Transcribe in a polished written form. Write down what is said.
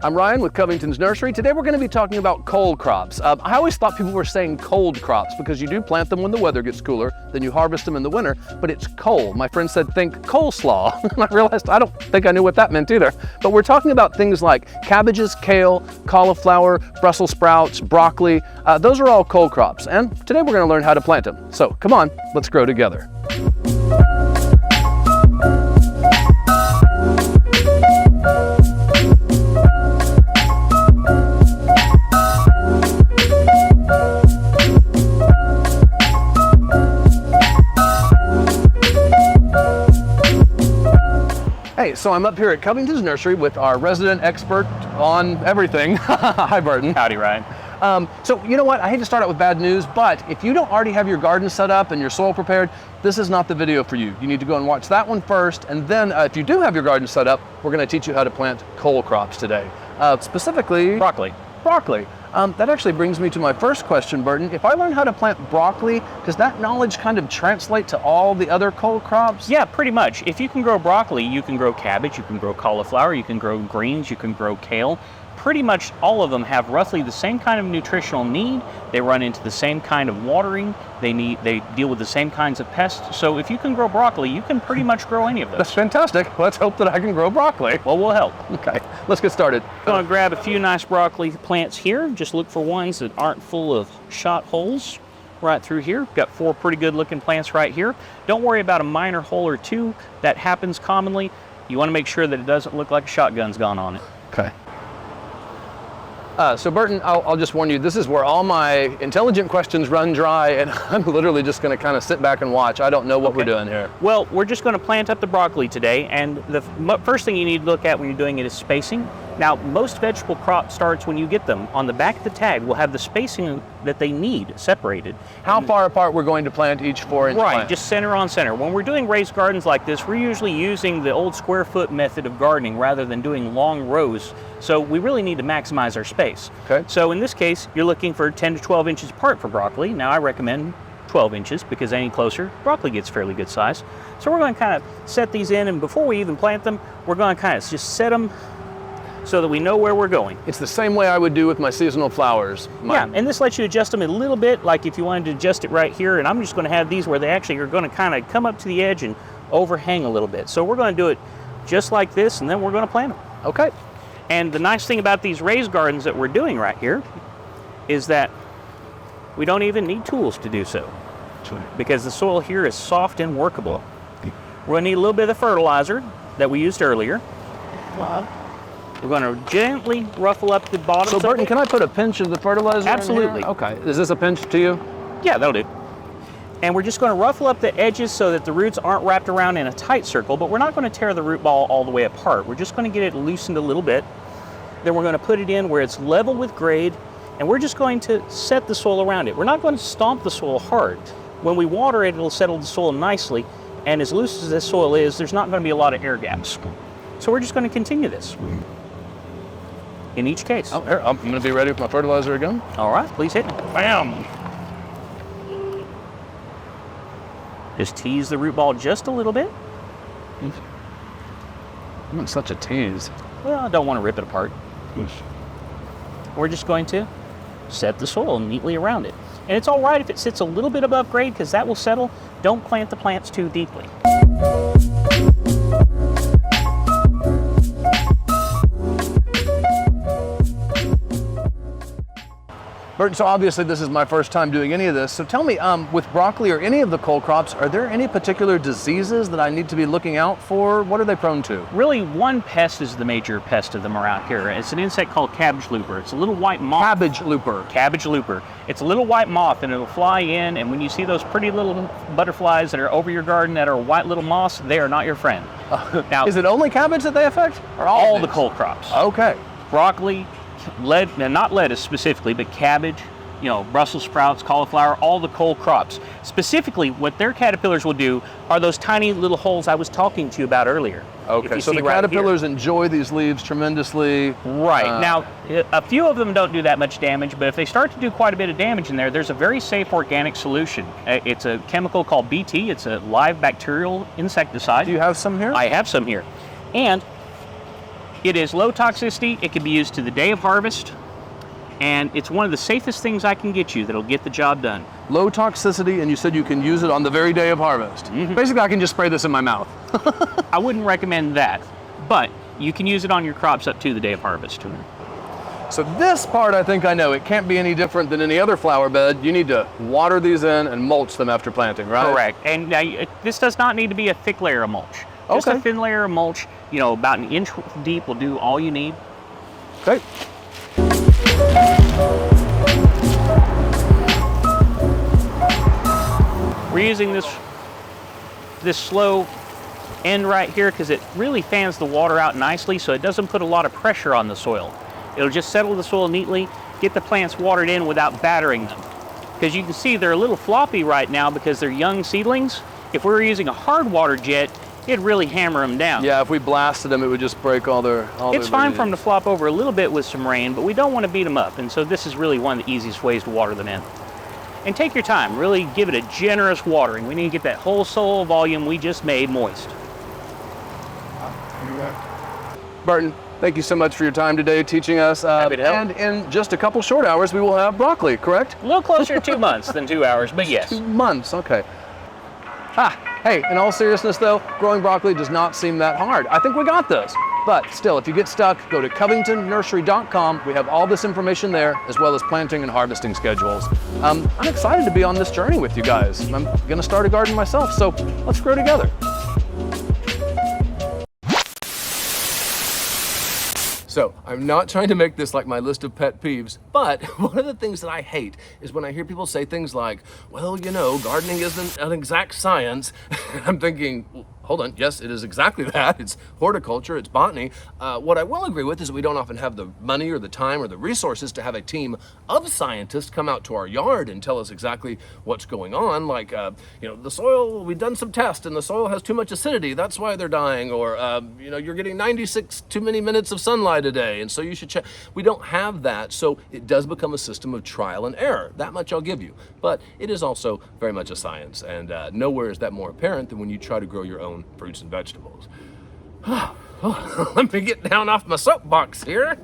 I'm Ryan with Covington's Nursery. Today we're going to be talking about cold crops. I always thought people were saying cold crops because you do plant them when the weather gets cooler, then you harvest them in the winter, but it's cold. My friend said think coleslaw, and I realized I don't think I knew what that meant either. But we're talking about things like cabbages, kale, cauliflower, Brussels sprouts, broccoli. Those are all cold crops, and today we're going to learn how to plant them. So come on, let's grow together. Hey, so I'm up here at Covington's Nursery with our resident expert on everything. Hi, Burton. Howdy, Ryan. So you know what? I hate to start out with bad news, but if you don't already have your garden set up and your soil prepared, this is not the video for you. You need to go and watch that one first, and then if you do have your garden set up, we're going to teach you how to plant cold crops today. Specifically, Broccoli. Broccoli. That actually brings me to my first question, Burton. If I learn how to plant broccoli, does that knowledge kind of translate to all the other cold crops? Yeah, pretty much. If you can grow broccoli, you can grow cabbage, you can grow cauliflower, you can grow greens, you can grow kale. Pretty much all of them have roughly the same kind of nutritional need. They run into the same kind of watering. They deal with the same kinds of pests. So if you can grow broccoli, you can pretty much grow any of those. That's fantastic. Let's hope that I can grow broccoli. Well, we'll help. Okay, let's get started. I'm going to grab a few nice broccoli plants here. Just look for ones that aren't full of shot holes right through here. Got 4 pretty good looking plants right here. Don't worry about a minor hole or 2. That happens commonly. You want to make sure that it doesn't look like a shotgun's gone on it. Okay. So Burton, I'll just warn you, this is where all my intelligent questions run dry, and I'm literally just going to kind of sit back and watch. I don't know what we're doing here. Well, we're just going to plant up the broccoli today, and the first thing you need to look at when you're doing it is spacing. Now, most vegetable crop starts when you get them. On the back of the tag, will have the spacing that they need separated. How far apart we're going to plant each 4-inch Right, plant? just center on center. When we're doing raised gardens like this, we're usually using the old square foot method of gardening rather than doing long rows. So we really need to maximize our space. Okay. So in this case, you're looking for 10 to 12 inches apart for broccoli. Now I recommend 12 inches because any closer, broccoli gets fairly good size. So we're going to kind of set these in, and before we even plant them, we're going to kind of just set them so that we know where we're going. It's the same way I would do with my seasonal flowers. Yeah, and this lets you adjust them a little bit, like if you wanted to adjust it right here, and I'm just going to have these where they actually are going to kind of come up to the edge and overhang a little bit. So we're going to do it just like this, and then we're going to plant them. Okay. And the nice thing about these raised gardens that we're doing right here is that we don't even need tools to do so, because the soil here is soft and workable. We're going to need a little bit of the fertilizer that we used earlier. We're going to gently ruffle up the bottom. So Burton, can I put a pinch of the fertilizer Absolutely. in here? Okay. Is this a pinch to you? Yeah, that'll do. And we're just going to ruffle up the edges so that the roots aren't wrapped around in a tight circle, but we're not going to tear the root ball all the way apart. We're just going to get it loosened a little bit. Then we're going to put it in where it's level with grade, and we're just going to set the soil around it. We're not going to stomp the soil hard. When we water it, it'll settle the soil nicely, and as loose as this soil is, there's not going to be a lot of air gaps. So we're just going to continue this in each case. Oh, here, I'm going to be ready with my fertilizer again. All right, please hit me. Bam! Just tease the root ball just a little bit. I'm in such a tease. Well, I don't want to rip it apart. We're just going to set the soil neatly around it. And it's all right if it sits a little bit above grade because that will settle. Don't plant the plants too deeply. Burton, so obviously this is my first time doing any of this. So tell me, with broccoli or any of the cold crops, are there any particular diseases that I need to be looking out for? What are they prone to? Really, one pest is the major pest of them around here. It's an insect called cabbage looper. It's a little white moth. Cabbage looper. Cabbage looper. It's a little white moth, and it'll fly in, and when you see those pretty little butterflies that are over your garden that are white little moths, they are not your friend. Now, is it only cabbage that they affect? Or all the cold crops. Okay. Broccoli, not lettuce specifically, but cabbage, Brussels sprouts, cauliflower, all the cold crops. Specifically, what their caterpillars will do are those tiny little holes I was talking to you about earlier. Okay, so the caterpillars enjoy these leaves tremendously. Right. Now, a few of them don't do that much damage, but if they start to do quite a bit of damage in there, there's a very safe organic solution. It's a chemical called BT. It's a live bacterial insecticide. Do you have some here? I have some here. And It is low toxicity. It can be used to the day of harvest. And it's one of the safest things I can get you that'll get the job done. Low toxicity, and you said you can use it on the very day of harvest. Mm-hmm. Basically, I can just spray this in my mouth. I wouldn't recommend that, but you can use it on your crops up to the day of harvest. So this part, I think I know. It can't be any different than any other flower bed. You need to water these in and mulch them after planting, right? Correct. And now, this does not need to be a thick layer of mulch. Just Okay. a thin layer of mulch, about an inch deep will do all you need. Okay. We're using this slow end right here because it really fans the water out nicely, so it doesn't put a lot of pressure on the soil. It'll just settle the soil neatly, get the plants watered in without battering them. Because you can see they're a little floppy right now because they're young seedlings. If we were using a hard water jet, it'd really hammer them down. Yeah, if we blasted them, it would just break all their It's fine for them to flop over a little bit with some rain, but we don't want to beat them up, and so this is really one of the easiest ways to water them in. And take your time, really give it a generous watering. We need to get that whole soil volume we just made moist. Burton, thank you so much for your time today teaching us. Happy to help. And in just a couple short hours, we will have broccoli, correct? A little closer to 2 months than 2 hours, but yes. 2 months, okay. Hey, in all seriousness though, growing broccoli does not seem that hard. I think we got this. But still, if you get stuck, go to CovingtonNursery.com. We have all this information there, as well as planting and harvesting schedules. I'm excited to be on this journey with you guys. I'm gonna start a garden myself, so let's grow together. So, I'm not trying to make this like my list of pet peeves, but one of the things that I hate is when I hear people say things like, well, gardening isn't an exact science. I'm thinking, hold on, yes, it is exactly that. It's horticulture, it's botany. What I will agree with is that we don't often have the money or the time or the resources to have a team of scientists come out to our yard and tell us exactly what's going on. Like, the soil, we've done some tests and the soil has too much acidity, that's why they're dying. Or, you're getting 96 too many minutes of sunlight a day, and so you should check. We don't have that, so it does become a system of trial and error. That much I'll give you. But it is also very much a science, and nowhere is that more apparent than when you try to grow your own fruits and vegetables. Let me get down off my soapbox here.